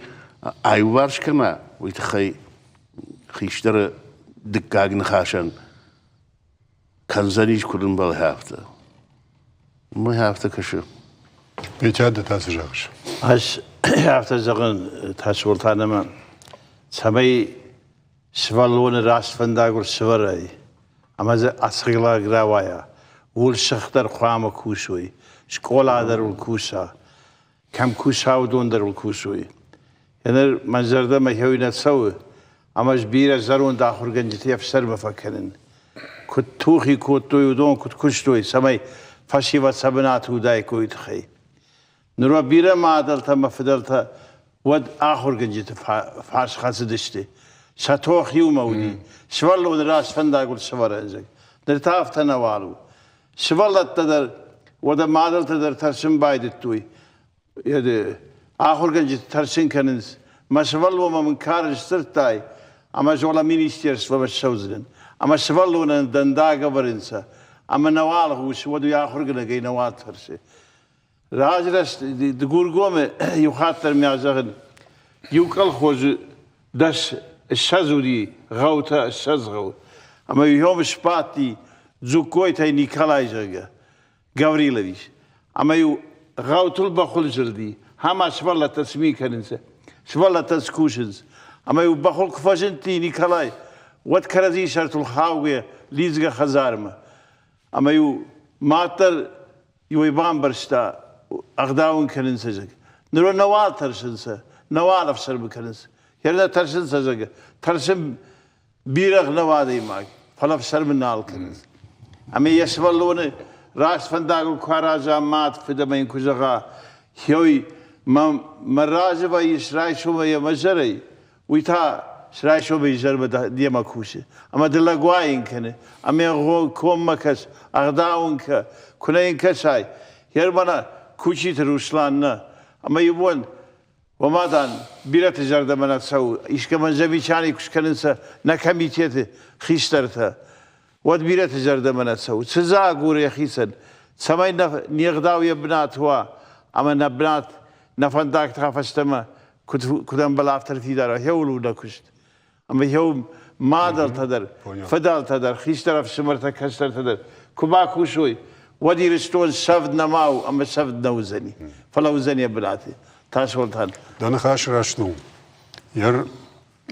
ايوارش كما ويتخي خيشتر دقاق نخاشن كنزانيش كلن بالهافته ما هفته کشو
بيتاد تاس جاش
اش هفته زغن تاسولتانه من سمي شوالون راس فنداغور شوراي اما ز اسغلا گراوايا ول شختر قام کوشوي شکولا در ول کوشا كم كوشا ودون در ول کوشوي يعني منظر ما هوي نتسوي اما جبيره زرون داخل گنجتي افسر مفكرن كنت توخي كنت يودون كنت كشتوي سمي فشي وسبنات وداي كويت خي نرو بيره ما دلتا ما فدلتا ود آخر گنجت فارس خاص دشتي شتوخ يوم ودي شوالو راس فندا قول شوار انزك نرتاف تنوالو شوالت تدر ودا ما دلتا در ترسم بايدتوي يد آخر گنجت ترسين كننز ما شوالو ما من كارج سرتاي اما جولا مينيستيرس وما شوزلن اما شوالو دنداغا ورنسا اما نوال هوش ودو ياخر گنگي نوال ترسي راجرس دقور قوم يخاطر معزغن يوكل خوز دس الشزو دي غوتا الشزغو اما يوم شباتي زوكوي تاي نيكالاي جرگا گاوريلويش اما يو غوت البخل جلدي هما شبالة تسمي كننسا شبالة تسكوشنز اما يو بخل كفاجنتي نيكالاي وات كرزي شرط الخاوية ليزغا خزارما اما يو ماتر يو يبان برشتا اغداون كننسا جگ نرو نوال ترشنسا نوال افسر بكننسا يردا ترشنسا جگ ترشن بيرغ نوادي ماك فلافسر من نال كننسا اما يسولون راس فنداغو كوارازا مات فدمين كوزغا هيوي مراجبا يشراي شوما يمجري ويتا شراي شوما يجرب ديما كوشي اما دلقواين كنه اما غو كوم مكس اغداون ك كنين كساي يربنا كوشي تروسلان اما يبون وما دان بيرت جرد منا تسو ايش كمان زمي شاني كش كننسا نكميتيت خيشترتا ود بيرت جرد منا تسو سزا غوري خيسن سماي نيغداو يبنات هو اما نبنات نفنداك تخافشتما كدن بلافتر في دار هيولو نكشت اما هيوم مادل تدر فدال تدر خيشتر في سمرتا كشتر تدر كباكو شوي ودي رستون سفد نماو اما سفد نوزني فلو زني بلاتي تاسولتان
دانا خاش راشنو ير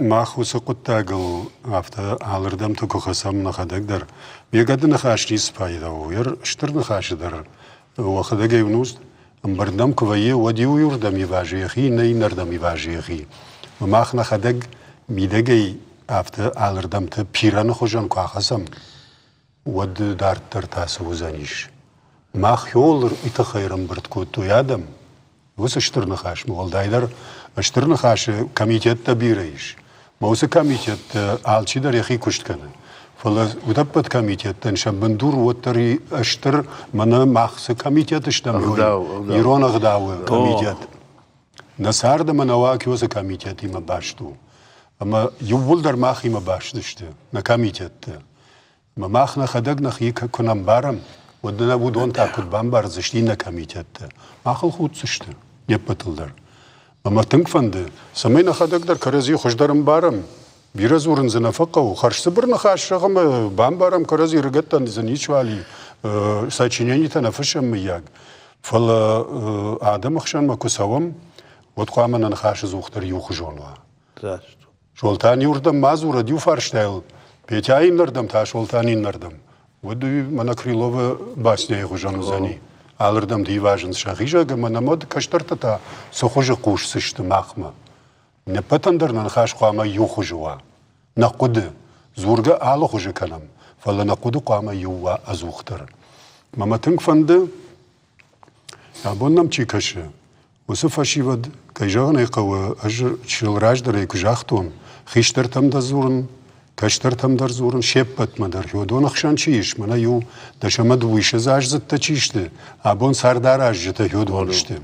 ما خوص قطاقل افتا عالردم تكو خسام نخدق در بيقد نخاش نيس بايداو ير اشتر نخاش در وخدق يونوز بردم كويه وديو يردم يواجهي ني نردم يواجهي وماخ نخدق ميدقي افتا عالردم تا بيران خوشان كو خسام ود دار ترتاسو زنيش ماخ يولر اتخيرم بردكوتو يادم وس اشتر نخاش مغل دايدر اشتر نخاش كميتيت تبيريش موس كميتيت آلچي در يخي كشت كنن فلا ودبت كميتيت تنشم بندور وتري اشتر منا ماخس كميتيت اشتم يرون اغداو كميتيت نسار دا منواكي وس كميتيت ما باشتو اما يول در ماخي ما باشتشت نا كميتيت ما ماخنا خدق نخي كنم بارم ودنا بودون تاكل بامبار زشتينا كميتيت ماخل خود زشت يبتلدر اما تنكفند سمينا خدق در كرزي خوش درم بارم بيرز ورن زنفقه وخرش صبر نخاش رغم بامبارم كرزي رغتن زنيش والي ساچينيني تنفشم مياق فلا آدم اخشان ما كسوم ودقامنا نخاش زوختر يوخ جولوا جولتان يوردم مازورة ديو فارشتايل بيتاين نردم تا شولتانين نردم ودو منا كريلوه باسنيا يخوجانو زاني алырдам диважын шахижа гаманамод каштартата сохожа куш сышты махма не патандарнан хаш қама юхужуа нақуды зурга алы хужа канам фала нақуды қама юа азухтар мама тыңфанды абоннам чикаши осы фашивад кайжағын айқауы ажыр чилраждар айку жақтуын хиштартам да зурын كاشترتم در زورن شبت مدر یودون خشان چیش من یو دشمد ویش زاج زت چیشته ابون سردار اجته یودونشته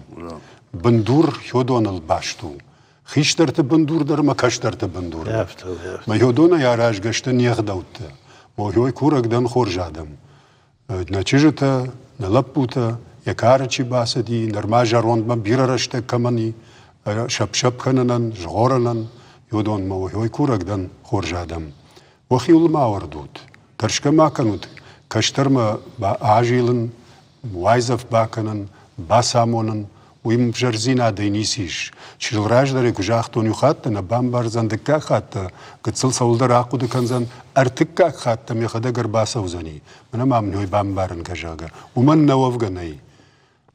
بندور یودون الباشتو خیشترت بندور در ما کاشترت بندور ما یودون یاراج گشته نیغدوت و یوی کورگدن خورجادم نچیجته نلپوته یکارچی باسدی نرماج روند ما بیررشته کمانی شب کننن جغورنن یودون ما یوی کورگدن خورجادم وخيول ما وردود ترشك ما كانت كشتر ما بعاجيلن وایزف باکنن باسامونن ویم بجرزینا دینیسیش چیل راج داره کجاختونی خاطر نبام برزندکا خاطر قتل سولدر عقود کنزن ارتکا خاطر میخدا گر باسوزنی من ما منوی بام بارن کجاگا ومن نوف جناي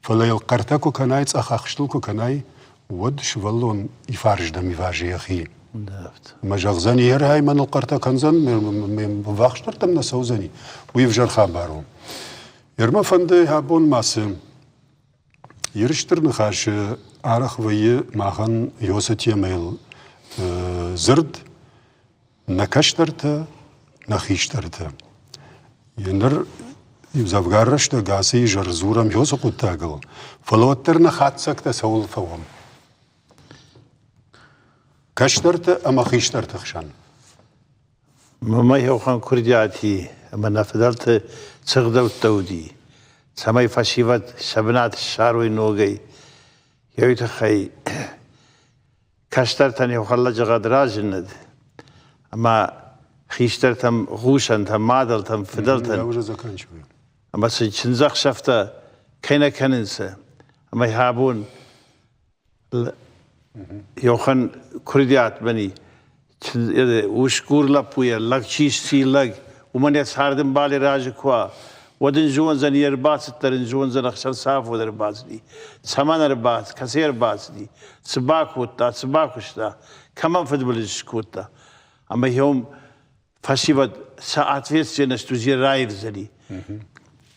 فلا يلقرتكو كنايت أخشتلكو كناي ود شوالون يفارج دم يفارج يا أخي ما جغزاني هاي من القرتا كنزن من بفاخشتر تم نسوزني ويفجر خبرهم يرما فندي هابون ماسم يرشتر نخاش عرق ويه ماخن يوسط يميل زرد نكشترته نخيشترته ينر يبزافغارش ده غاسي جرزورم يوسو قطاقل فلوتر نخاتسك تسول فوام كشترته أما خيشترته خشان
ما يوخان كردياتي أما نفدلت تغدو التودي سماي فشيفت شبنات الشاروي نوغي يويتخي كشترتني يوخلا جغاد راجند أما خيشترتم غوشن تم مادل تم فدلتن أما سنزاق شفتا كينا كننسى أما يهابون يوخن كرديات بني وشكور لبويا لك شيش سي لك ومن يتساردن بالي راجكوا ودن جوان زن يرباس ترن جوان زن أخشل صاف ودر باس دي سمان رباس كسير باس دي سباك وطا سباك وشتا كمان فدبلش كوتا أما يوم فشيفت ساعات فيس جنستو زي رايف زني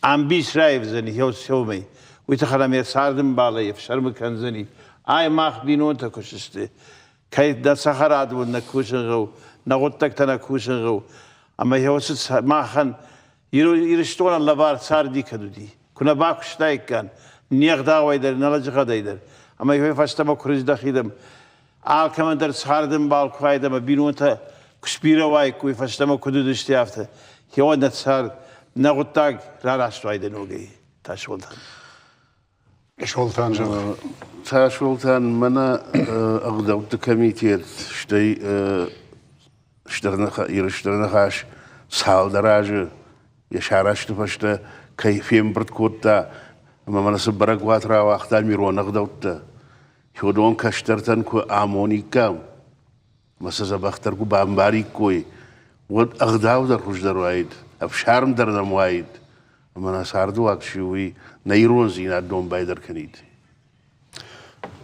عم بيش رايف زني هو سومي ويتخلم يتساردن بالي يفشر مكان زني آي ماخ بينون تكوششتي كي دا سخرات ونكوشن غو نغوتك تنكوشن غو أما هو ست ماخن يرشتون اللبار صار دي كدو دي كنا باكوش دايك كان نيغ داوي در نلجغ دايدر أما هو فاشتما كرج دخيدم كمان در سخاردن بالكوايدم بينون تا كسبيرا واي كوي فاشتما كدو دشتي افته هو نتسار نغوتاك لا راشتو ايدن نوغي تاشولتان
شولتان جغ
تاشولتان منا أغدو تكميتيت شتي يرشترنا خاش سال دراجة يشارش تفشت كيفين برد كوتا أما من سبرق واترا واختال ميرون أغدوتا يودون كشترتن كو آموني كام مسا بختر كو بامباري كوي ود أغداو در روش در وايد أفشارم در نم وايد أما نساردو أكشيوي نيرون زينا دوم بايدر كنيد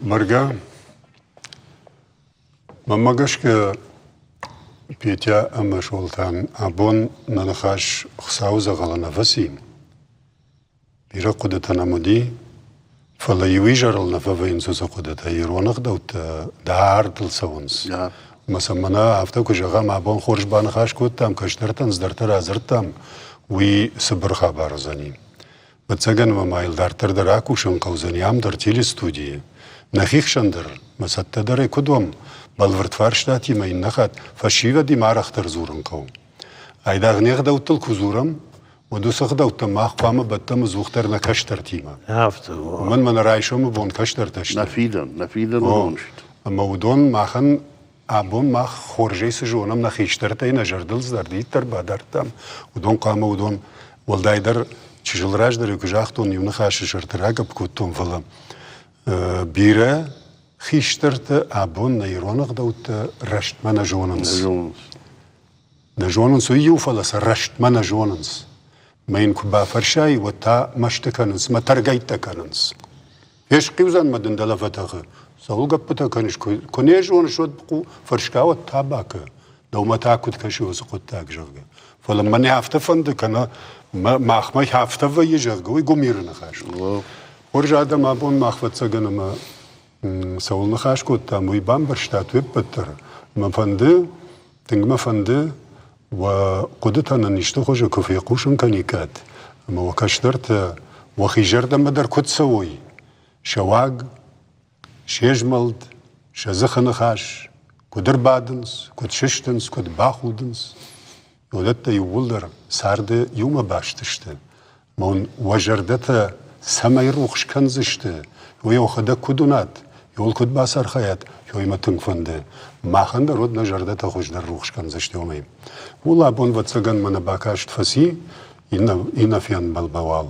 مرقا مما قشك بيتيا أما شولتان أبون ننخاش خساوزة غلا نفسي بيرا قدتا نمودي فلا يويجر النفافين سوزا قدتا يرونق دوت دار تلسونس مثلا منا هفتاكو جغام أبون خورج بانخاش كوتام كشترتن زدرتر أزرتام وي سبر خبار زني بتسجن ممايل دارتر دراكو شنقو زنيام در تيلي ستودية نخيخ شندر مثلا تدري كدوم بالورد فارشتاتي ما ينخات فشيفا دي مارختر زورن قوم ايدا غنيغ دوتل كزورم ودوسخ دوت ماخ قام بتم زوختر نكشتر تيما
هافتو
من رايشوم بون كشتر تشت
نفيدن ونشت
اما ودون ماخن ابون ماخ خورجي سجونم نخيشتر تي نجردلز در ديتر بادرتم ودون قام ودون ولدايدر چجل راج در كجاختون يونخاش شرتراق بكوتون فلم بيره خيشترت أبون نيرونق دوت رشت منا جوننس نجوننس ويوفلس رشت منا جوننس ما ينكو بافرشاي وتا مشتكنس ما ترجيتكنس ايش قيوزان مدن دلفتها سأقول قبتكنش كوني جونش ودقو فرشكا وتاباك دو ما تاكد كشي وسقطاك جرجا فلما نهافت فندك انا ما اخمي هافت ويجرجا ويقوميرنا خاش ورجع دم أبون ما أخفت سجن ما سوول نخاش كوتا موي بامبرشتات ويبتر ما فنده تنگ ما فنده وقدتنا نشتو خوش كفي قوشن كنيكات ما وكشترت وخيجر دم در كت سوي شواق شيجملد شزخ نخاش كدر بادنس كد ششتنس كد باخودنس يولدت يولدر سارد يوم باشتشت مون وجردت سماي روخش كنزشت ويوخدا كدونات يول كد باسر خيات يوي ما تنفنده ما خند رود نجرده تخوش در روخش كنزشت يومي ولا بون وتسجن من باكاشت فسي إنا فيان بالبوال